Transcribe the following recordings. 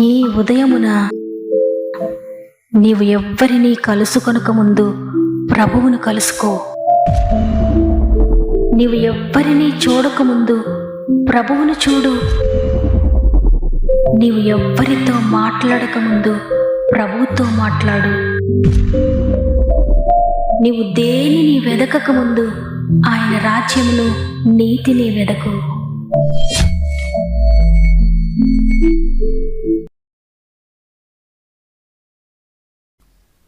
ఈ ఉదయమున నీవు ఎవ్వరినీ కలుసుకొనక ముందు ప్రభువును కలుసుకో. నీవు ఎవ్వరినీ చూడకముందు ప్రభువును చూడు. నీవు ఎవ్వరితో మాట్లాడకముందు ప్రభువుతో మాట్లాడు. నీవు దేనిని వెదకకముందు ఆయన రాజ్యములో నీతిని వెదకు.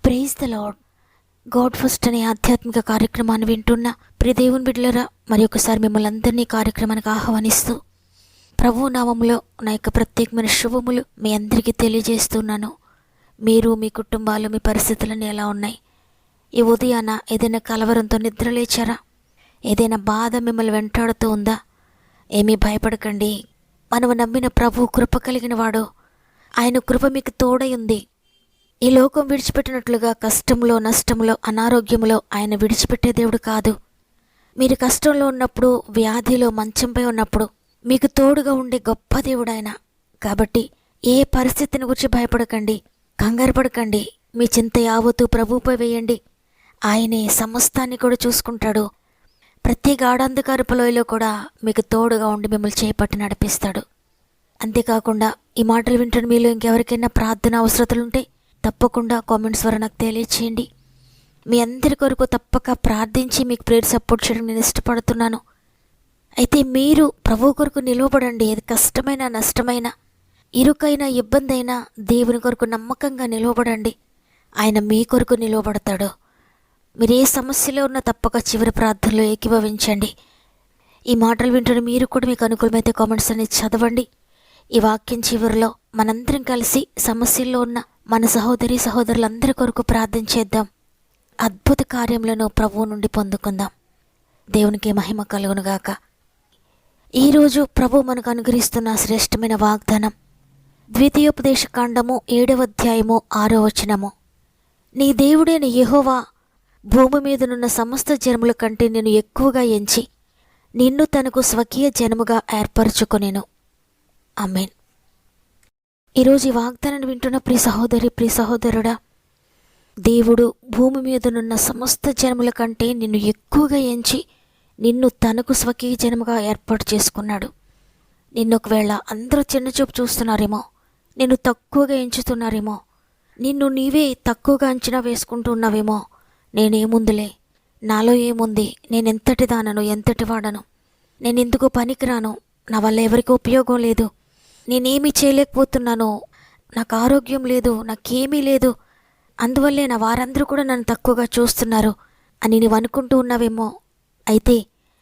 Praise the lord. God first అనే ఆధ్యాత్మిక కార్యక్రమాన్ని వింటున్న ప్రియ దేవుని బిడ్డలారా, మరి ఒకసారి మిమ్మల్ని అందరినీ కార్యక్రమానికి ఆహ్వానిస్తూ ప్రభు నామములో నా యొక్క ప్రత్యేకమైన శుభములు మీ అందరికీ తెలియజేస్తున్నాను. మీరు, మీ కుటుంబాలు, మీ పరిస్థితులన్నీ ఎలా ఉన్నాయి? ఈ ఉదయాన ఏదైనా కలవరంతో నిద్రలేచారా? ఏదైనా బాధ మిమ్మల్ని వెంటాడుతూ ఉందా? ఏమీ భయపడకండి. మనము నమ్మిన ప్రభు కృప కలిగిన వాడు. ఆయన కృప మీకు తోడై ఉంది. ఈ లోకం విడిచిపెట్టినట్లుగా కష్టంలో, నష్టంలో, అనారోగ్యంలో ఆయన విడిచిపెట్టే దేవుడు కాదు. మీరు కష్టంలో ఉన్నప్పుడు, వ్యాధిలో, మంచంపై ఉన్నప్పుడు మీకు తోడుగా ఉండే గొప్ప దేవుడు ఆయన. కాబట్టి ఏ పరిస్థితిని గురించి భయపడకండి, కంగారు పడకండి. మీ చింత యావత్తు ప్రభువుపై వేయండి. ఆయనే సమస్తాన్ని కూడా చూసుకుంటాడు. ప్రతి గాఢాంధకారపు లోయలో కూడా మీకు తోడుగా ఉండి మిమ్మల్ని చేపట్టి నడిపిస్తాడు. అంతేకాకుండా ఈ మాటలు వింటున్న మీలో ఇంకెవరికైనా ప్రార్థన అవసరతలుంటే తప్పకుండా కామెంట్స్ ద్వారా నాకు తెలియచేయండి. మీ అందరి కొరకు తప్పక ప్రార్థించి మీకు ప్రేయర్ సపోర్ట్ చేయడం నేను ఇష్టపడుతున్నాను. అయితే మీరు ప్రభు కొరకు నిలవబడండి. ఏది కష్టమైన, నష్టమైన, ఇరుకైన, ఇబ్బంది అయినా దేవుని కొరకు నమ్మకంగా నిలవబడండి. ఆయన మీ కొరకు నిలవబడతాడు. మీరు ఏ సమస్యలో ఉన్నా తప్పక చివరి ప్రార్థనలో ఏకీభవించండి. ఈ మాటలు వింటున్న మీరు కూడా మీకు అనుకూలమైతే కామెంట్స్ అనేది చదవండి. ఈ వాక్యం చివరిలో మనందరం కలిసి సమస్యల్లో ఉన్న మన సహోదరి సహోదరులందరి కొరకు ప్రార్థన చేద్దాం. అద్భుత కార్యములను ప్రభువు నుండి పొందుకుందాం. దేవునికి మహిమ కలుగునుగాక. ఈరోజు ప్రభు మనకు అనుగ్రహిస్తున్న శ్రేష్టమైన వాగ్దానం ద్వితీయోపదేశ కాండము 7వ అధ్యాయము 6వ వచనము. నీ దేవుడైన యెహోవా భూమి మీదనున్న సమస్త జనముల కంటే నేను ఎక్కువగా ఎంచి నిన్ను తనకు స్వకీయ జనముగా ఏర్పరచుకొనెను. ఆమేన్. ఈరోజు ఈ వాగ్దానాన్ని వింటున్న ప్రియ సహోదరి, ప్రియ సహోదరుడా, దేవుడు భూమి మీదనున్న సమస్త జనముల కంటే నిన్ను ఎక్కువగా ఎంచి నిన్ను తనకు స్వకీయ జనముగా ఏర్పాటు చేసుకున్నాడు. నిన్ను ఒకవేళ అందరూ చిన్నచూపు చూస్తున్నారేమో, నిన్ను తక్కువగా ఎంచుతున్నారేమో, నిన్ను నీవే తక్కువగా అంచనా వేసుకుంటూ ఉన్నావేమో. నేనేముందులే, నాలో ఏముంది, నేనెంతటి దానను, ఎంతటి వాడను, నేనెందుకు పనికిరాను, నా వల్ల ఎవరికి ఉపయోగం లేదు, నేనేమీ చేయలేకపోతున్నాను, నాకు ఆరోగ్యం లేదు, నాకేమీ లేదు, అందువల్లే నా వారందరూ కూడా నన్ను తక్కువగా చూస్తున్నారు అని నీవు అనుకుంటూ ఉన్నావేమో. అయితే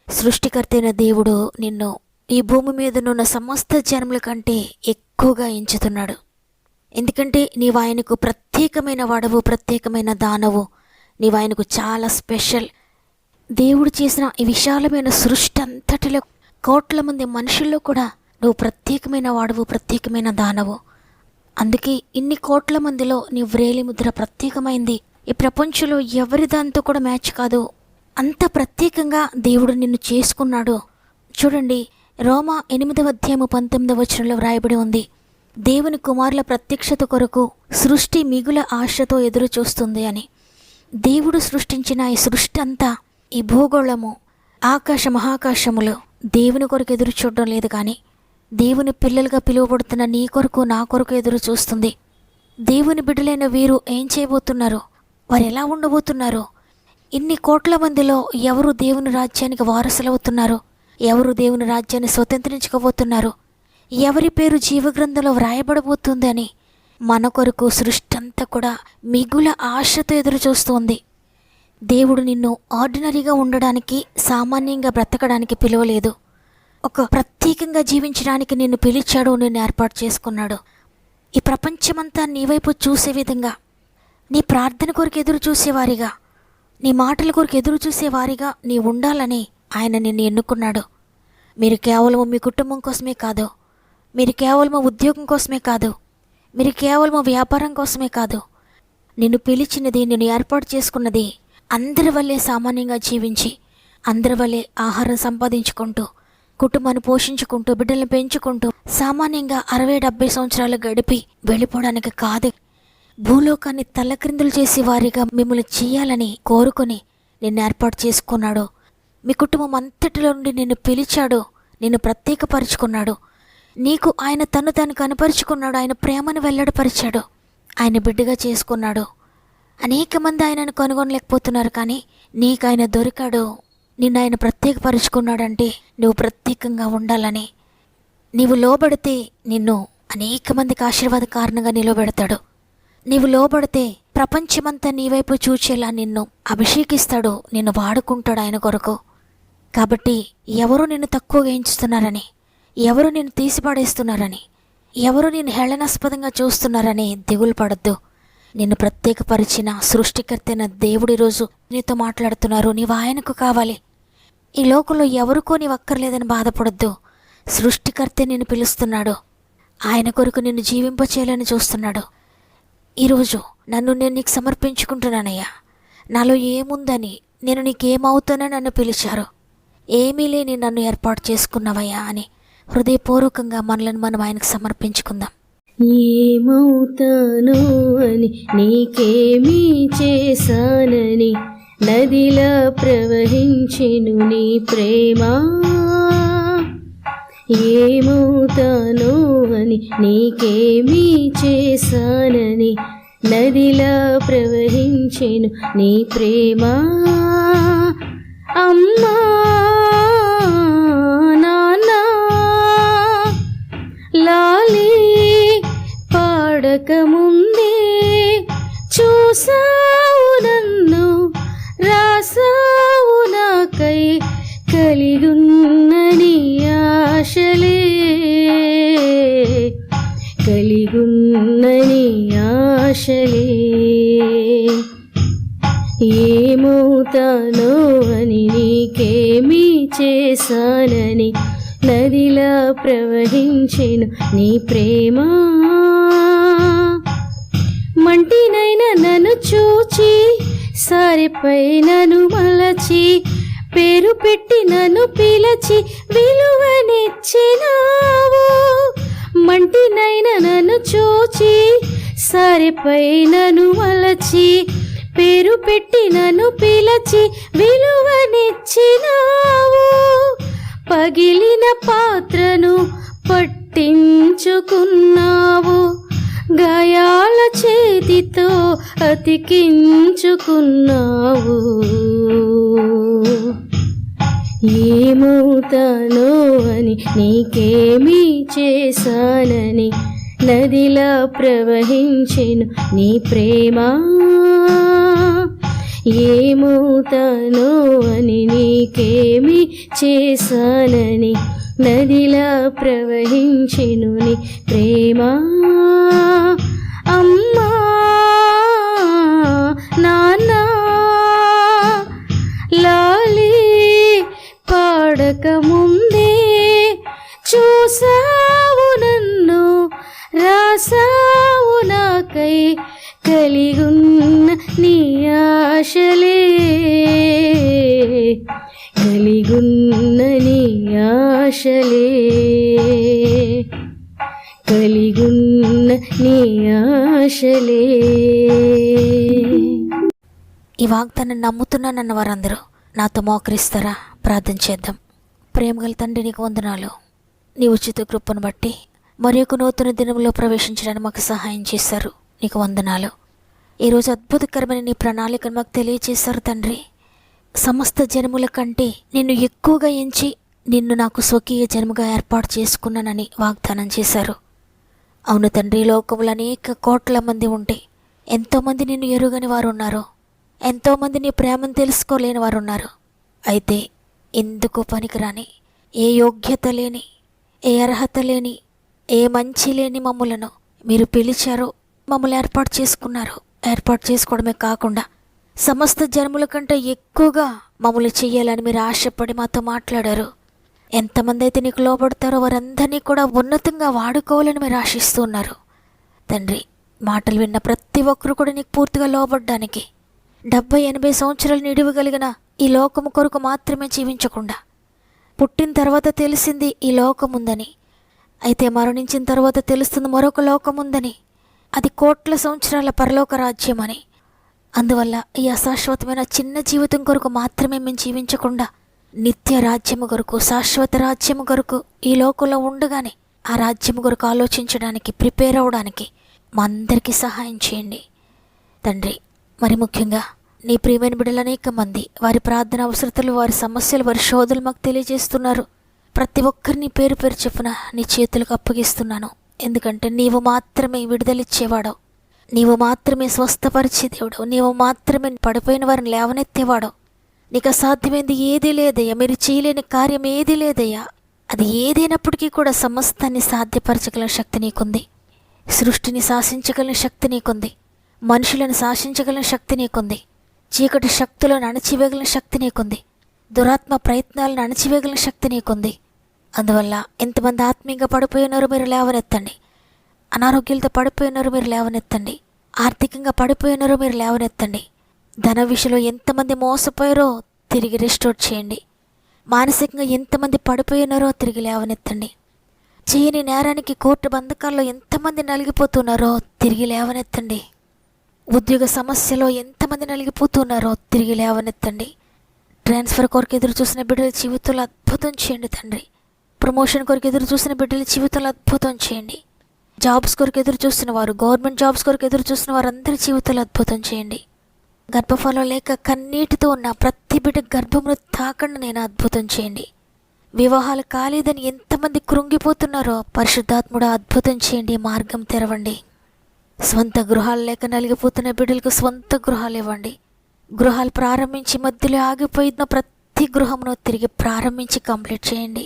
సృష్టికర్త అయిన దేవుడు నిన్ను ఈ భూమి మీదనున్న సమస్త జనముల కంటే ఎక్కువగా ఎంచుతున్నాడు. ఎందుకంటే నీవు ఆయనకు ప్రత్యేకమైన వాడవు, ప్రత్యేకమైన దానవు. నీవు ఆయనకు చాలా స్పెషల్. దేవుడు చేసిన ఈ విశాలమైన సృష్టి అంతటిలో కోట్ల మంది మనుషుల్లో కూడా నువ్వు ప్రత్యేకమైన వాడవు, ప్రత్యేకమైన దానవు. అందుకే ఇన్ని కోట్ల మందిలో నీ వ్రేలి ముద్ర ప్రత్యేకమైంది. ఈ ప్రపంచంలో ఎవరి దాంతో కూడా మ్యాచ్ కాదు. అంత ప్రత్యేకంగా దేవుడు నిన్ను చేసుకున్నాడు. చూడండి, రోమా 8వ అధ్యాయము 19వ వచనంలో వ్రాయబడి ఉంది, దేవుని కుమారుల ప్రత్యక్షత కొరకు సృష్టి మిగుల ఆశతో ఎదురు చూస్తుంది అని. దేవుడు సృష్టించిన ఈ సృష్టి అంతా, ఈ భూగోళము, ఆకాశ మహాకాశములు దేవుని కొరకు ఎదురు చూడడం లేదు, కానీ దేవుని పిల్లలుగా పిలువబడుతున్న నీ కొరకు, నా కొరకు ఎదురు చూస్తుంది. దేవుని బిడ్డలైన వీరు ఏం చేయబోతున్నారు, వారు ఎలా ఉండబోతున్నారు, ఇన్ని కోట్ల మందిలో ఎవరు దేవుని రాజ్యానికి వారసులవుతున్నారు, ఎవరు దేవుని రాజ్యాన్ని స్వతంత్రించుకోబోతున్నారు, ఎవరి పేరు జీవగ్రంథంలో వ్రాయబడబోతుంది అని మన కొరకు సృష్టి అంతా కూడా మిగుల ఆశతో ఎదురు చూస్తోంది. దేవుడు నిన్ను ఆర్డినరీగా ఉండడానికి, సామాన్యంగా బ్రతకడానికి పిలవలేదు. ఒక ప్రత్యేకంగా జీవించడానికి నిన్ను పిలిచాడు, నిన్ను ఏర్పాటు చేసుకున్నాడు. ఈ ప్రపంచమంతా నీ వైపు చూసే విధంగా, నీ ప్రార్థన కొరకు ఎదురు చూసేవారిగా, నీ మాటల కొరకు ఎదురు చూసేవారిగా నీ ఉండాలని ఆయన నిన్ను ఎన్నుకున్నాడు. మీరు కేవలం మీ కుటుంబం కోసమే కాదు, మీరు కేవలం ఉద్యోగం కోసమే కాదు, మీరు కేవలం వ్యాపారం కోసమే కాదు, నిన్ను పిలిచినది, నిన్ను ఏర్పాటు చేసుకున్నది అందరి వల్లే సామాన్యంగా జీవించి, అందరి వల్లే ఆహారం సంపాదించుకుంటూ, కుటుంబాన్ని పోషించుకుంటూ బిడ్డలను పెంచుకుంటూ సామాన్యంగా 60-70 సంవత్సరాలు గడిపి వెళ్ళిపోవడానికి కాదు, భూలోకాన్ని తలక్రిందులు చేసి వారిగా మిమ్మల్ని చేయాలని కోరుకొని నిన్ను ఏర్పాటు చేసుకున్నాడు. మీ కుటుంబం అంతటిలో నుండి నిన్ను పిలిచాడు, నిన్ను ప్రత్యేకపరుచుకున్నాడు. నీకు ఆయన తను కనపరుచుకున్నాడు. ఆయన ప్రేమను వెల్లడిపరిచాడు. ఆయన బిడ్డగా చేసుకున్నాడు. అనేక మంది ఆయనను కనుగొనలేకపోతున్నారు, కానీ నీకు ఆయన దొరికాడు. నిన్ను ఆయన ప్రత్యేకపరుచుకున్నాడంటే నువ్వు ప్రత్యేకంగా ఉండాలని. నీవు లోబడితే నిన్ను అనేక మందికి ఆశీర్వాద కారణంగా నిలబెడతాడు. నీవు లోబడితే ప్రపంచమంతా నీ వైపు చూచేలా నిన్ను అభిషేకిస్తాడు, నిన్ను వాడుకుంటాడు ఆయన కొరకు. కాబట్టి ఎవరు నిన్ను తక్కువగా ఎంచుతున్నారని, ఎవరు నిన్ను తీసిపడేస్తున్నారని, ఎవరు నిన్ను హేళనాస్పదంగా చూస్తున్నారని దిగులు పడద్దు. నిన్ను ప్రత్యేకపరిచిన సృష్టికర్తైన దేవుడు ఈరోజు నీతో మాట్లాడుతున్నారు. నీవు ఆయనకు కావాలి. ఈ లోకంలో ఎవరికో నీవు అక్కర్లేదని బాధపడద్దు. సృష్టికర్తే నిన్ను పిలుస్తున్నాడు. ఆయన కొరకు నిన్ను జీవింపచేయాలని చూస్తున్నాడు. ఈరోజు నన్ను నేను నీకు సమర్పించుకుంటున్నానయ్యా, నాలో ఏముందని, నేను నీకేమవుతానని నన్ను పిలిచారు, ఏమీ లేని నన్ను ఏర్పాటు చేసుకున్నావయ్యా అని హృదయపూర్వకంగా మనలను మనం ఆయనకు సమర్పించుకుందాం. ఏమవుతానో అని నీకేమీ చేశానని నదిలా ప్రవహించెను నీ ప్రేమ. ఏమవుతానో అని నీకేమీ చేశానని నదిలా ప్రవహించెను నీ ప్రేమ. అమ్మా నాన్న లాలి పాడకముందే చూసావు నన్ను, రాసావు నాకై కలిగున్న నీ ఆశలే, కలిగున్న నీ ఆశలే. ఏమవుతానో అని నీకేమీ చేశానని నదిలా ప్రవహించెను నీ ప్రేమ. మంటినైనా నన్ను చూచి సారెపై నన్ను మలచి పేరు పెట్టి నన్ను పిలచి విలువనిచ్చినావు. మంటినైనా నన్ను చూచి సారెపై నన్ను మలచి పేరు పెట్టి నన్ను పిలచి విలువనిచ్చినావు. పగిలిన పాత్రను పట్టించుకున్నావు, గాయాల చేతితో అతికించుకున్నావు. ఏమవుతానో అని నీకేమీ చేశానని నదిలా ప్రవహించెను నీ ప్రేమ. ఏమవుతానో అని నీకేమీ చేశానని నదిలా ప్రవహించెను నీ ప్రేమ. అమ్మా నాన్న లాలి పాడకముందే చూసావు నన్ను, రాసావు నాకై కలిగున్న నీ ఆశలే, కలిగున్న నీ ఆశలే, కలిగున్న నీ ఆశలే. ఈ వాగ్దానం నమ్ముతున్నానన్న వారందరూ నాతో మోకరిస్తారా? ప్రార్థన చేద్దాం. ప్రేమగల తండ్రి, నీకు వందనాలు. నీ ఉచిత కృపను బట్టి మరి ఒక నూతన దినంలో ప్రవేశించడానికి మాకు సహాయం చేశారు. నీకు వందనాలు. ఈరోజు అద్భుతకరమైన నీ ప్రణాళికను మాకు తెలియచేశారు తండ్రి. సమస్త జనముల కంటే నిన్ను ఎక్కువగా ఎంచి నిన్ను నాకు స్వకీయ జన్మగా ఏర్పాటు చేసుకున్నానని వాగ్దానం చేశారు. అవును తండ్రి, లోకములు అనేక కోట్ల మంది ఉంటే ఎంతోమంది నిన్ను ఎరుగని వారు ఉన్నారు, ఎంతోమంది నీ ప్రేమను తెలుసుకోలేని వారు ఉన్నారు. అయితే ఎందుకు పనికిరాని, ఏ యోగ్యత లేని, ఏ అర్హత లేని, ఏ మంచి లేని మమ్ములను మీరు పిలిచారు, మమ్మల్ని ఏర్పాటు చేసుకున్నారు. ఏర్పాటు చేసుకోవడమే కాకుండా సమస్త జన్ముల కంటే ఎక్కువగా మమ్మల్ని చెయ్యాలని మీరు ఆశపడి మాతో మాట్లాడారు. ఎంతమంది అయితే నీకు లోబడతారో వారందరినీ కూడా ఉన్నతంగా వాడుకోవాలని మీరు ఆశిస్తూ ఉన్నారు తండ్రి. మాటలు విన్న ప్రతి ఒక్కరు కూడా నీకు పూర్తిగా లోబడ్డానికి 70-80 సంవత్సరాలు నిడివగలిగిన ఈ లోకము కొరకు మాత్రమే జీవించకుండా పుట్టిన తర్వాత తెలిసింది ఈ లోకం ఉందని, అయితే మరణించిన తర్వాత తెలుస్తుంది మరొక లోకం ఉందని, అది కోట్ల సంవత్సరాల పరలోక రాజ్యం అని. అందువల్ల ఈ అశాశ్వతమైన చిన్న జీవితం కొరకు మాత్రమే మేము జీవించకుండా నిత్య రాజ్యము కొరకు, శాశ్వత రాజ్యము కొరకు ఈ లోకంలో ఉండగానే ఆ రాజ్యము కొరకు ఆలోచించడానికి, ప్రిపేర్ అవ్వడానికి మా అందరికీ సహాయం చేయండి తండ్రి. మరి ముఖ్యంగా నీ ప్రియమైన బిడ్డలు అనేక మంది వారి ప్రార్థన అవసరతలు, వారి సమస్యలు, వారి శోధలు మాకు తెలియజేస్తున్నారు. ప్రతి ఒక్కరిని పేరు పేరు చెప్పున నీ చేతులకు అప్పగిస్తున్నాను. ఎందుకంటే నీవు మాత్రమే విడుదలిచ్చేవాడవు, నీవు మాత్రమే స్వస్థపరిచే దేవుడు, నీవు మాత్రమే పడిపోయిన వారిని లేవనెత్తేవాడు. నీకు అసాధ్యమైంది ఏదీ లేదయ్యా, మీరు చేయలేని కార్యం ఏదీ లేదయ్యా. అది ఏదైనప్పటికీ కూడా సమస్తాన్ని సాధ్యపరచగల శక్తి నీకుంది. సృష్టిని శాసించగల శక్తి నీకుంది. మనుషులను శాసించగల శక్తి నీకుంది. చీకటి శక్తులను అణచివేయగల శక్తి నీకుంది. దురాత్మ ప్రయత్నాలను అణచివేయగల శక్తి నీకుంది. అందువల్ల ఎంతమంది ఆత్మీయంగా పడిపోయినారో మీరు లేవనెత్తండి. అనారోగ్యాలతో పడిపోయినారో మీరు లేవనెత్తండి. ఆర్థికంగా పడిపోయినారో మీరు లేవనెత్తండి. ధన విషయంలో ఎంతమంది మోసపోయారో తిరిగి రెస్టోర్ చేయండి. మానసికంగా ఎంతమంది పడిపోయినారో తిరిగి లేవనెత్తండి. చేయని నేరానికి కోర్టు బంధకాల్లో ఎంతమంది నలిగిపోతున్నారో తిరిగి లేవనెత్తండి. ఉద్యోగ సమస్యలో ఎంతమంది నలిగిపోతున్నారో తిరిగి లేవనెత్తండి. ట్రాన్స్ఫర్ కొరకు ఎదురు చూసిన బిడ్డల జీవితంలో అద్భుతం చేయండి తండ్రి. ప్రమోషన్ కొరకు ఎదురు చూసిన బిడ్డల జీవితంలో అద్భుతం చేయండి. జాబ్స్ కొరకు ఎదురు చూస్తున్న వారు, గవర్నమెంట్ జాబ్స్ కొరకు ఎదురు చూస్తున్న వారందరి జీవితంలో అద్భుతం చేయండి. గర్భఫలం లేక కన్నీటితో ఉన్న ప్రతి బిడ్డ గర్భమును తాకండి నేను అద్భుతం చేయండి. వివాహాలు కాలేదని ఎంతమంది కృంగిపోతున్నారో పరిశుద్ధాత్ముడు అద్భుతం చేయండి. మార్గం తెరవండి. స్వంత గృహాలు లేక నలిగిపోతున్న బిడ్డలకు స్వంత గృహాలు ఇవ్వండి. గృహాలు ప్రారంభించి మధ్యలో ఆగిపోయిన ప్రతి గృహమును తిరిగి ప్రారంభించి కంప్లీట్ చేయండి.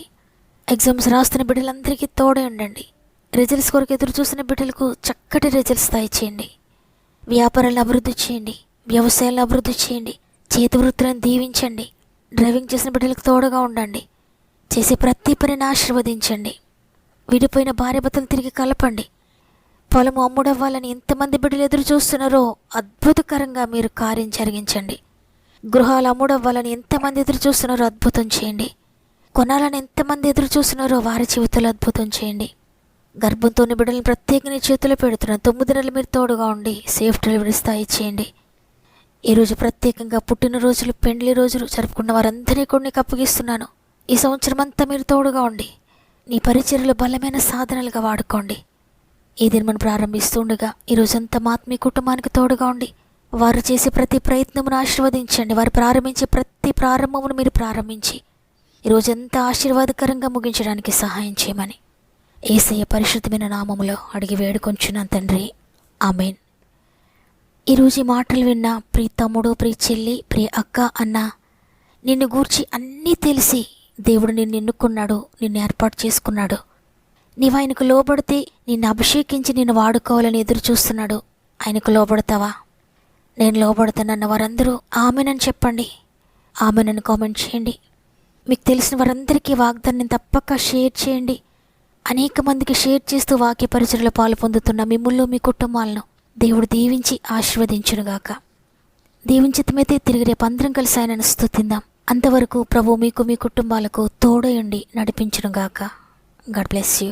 ఎగ్జామ్స్ రాస్తున్న బిడ్డలందరికీ తోడే ఉండండి. రిజల్ట్స్ కొరకు ఎదురు చూసిన బిడ్డలకు చక్కటి రిజల్ట్స్ దయచేయండి. వ్యాపారాలను అభివృద్ధి చేయండి. వ్యవసాయాలను అభివృద్ధి చేయండి. చేతి వృత్తులను దీవించండి. డ్రైవింగ్ చేసిన బిడ్డలకు తోడుగా ఉండండి. చేసే ప్రతి పనిని ఆశీర్వదించండి. విడిపోయిన భార్యాభర్తలు తిరిగి కలపండి. పొలము అమ్ముడవ్వాలని ఎంతమంది బిడ్డలు ఎదురు చూస్తున్నారో అద్భుతకరంగా మీరు కార్యం జరిగించండి. గృహాలు అమ్ముడవ్వాలని ఎంతమంది ఎదురు చూస్తున్నారో అద్భుతం చేయండి. కొనాలని ఎంతమంది ఎదురు చూస్తున్నారో వారి జీవితంలో అద్భుతం చేయండి. గర్భంతోని బిడ్డలను ప్రత్యేకంగా చేతిలో పెడుతున్నాను. 9 నెలలు మీరు తోడుగా ఉండి సేఫ్ డెలివరీ స్థాయి చేయండి. ఈరోజు ప్రత్యేకంగా పుట్టినరోజులు, పెండ్లి రోజులు జరుపుకున్న వారందరినీ కూడా నీకు అప్పగిస్తున్నాను. ఈ సంవత్సరం అంతా మీరు తోడుగా ఉండి నీ పరిచర్యలు బలమైన సాధనలుగా వాడుకోండి. ఈ దినమును ప్రారంభిస్తుండగా ఈరోజంతా మీ కుటుంబానికి తోడుగా ఉండి వారు చేసే ప్రతి ప్రయత్నమును ఆశీర్వదించండి. వారు ప్రారంభించే ప్రతి ప్రారంభమును మీరు ప్రారంభించి ఈరోజంతా ఆశీర్వాదకరంగా ముగించడానికి సహాయం చేయమని యేసయ్య పరిశుద్ధమైన నామములో అడిగి వేడుకొంచున్నాను తండ్రి. ఆమెన్. ఈరోజు ఈ మాటలు విన్న ప్రియ తమ్ముడు, ప్రియ చెల్లి, ప్రియ అక్క, అన్న, నిన్ను గూర్చి అన్నీ తెలిసి దేవుడు నిన్ను ఎన్నుకున్నాడు, నిన్ను ఏర్పాటు చేసుకున్నాడు. నీవు ఆయనకు లోబడితే నిన్ను అభిషేకించి నిన్ను వాడుకోవాలని ఎదురు చూస్తున్నాడు. ఆయనకు లోబడతావా? నేను లోబడతానన్న వారందరూ ఆమెనని చెప్పండి. ఆమెనని కామెంట్ చేయండి. మీకు తెలిసిన వారందరికీ వాగ్దాన్ని తప్పక షేర్ చేయండి. అనేక మందికి షేర్ చేస్తూ వాక్య పరిచర్యలో పాలు పొందుతున్న మిమ్ముల్లో, మీ కుటుంబాలను దేవుడు దీవించి ఆశీర్వదించునుగాక. దీవించితమైతే తిరిగి రేపు అందరం కలిసి ఆయనను స్తుతిందాం. అంతవరకు ప్రభు మీకు, మీ కుటుంబాలకు తోడయుండి నడిపించునుగాక. God bless you.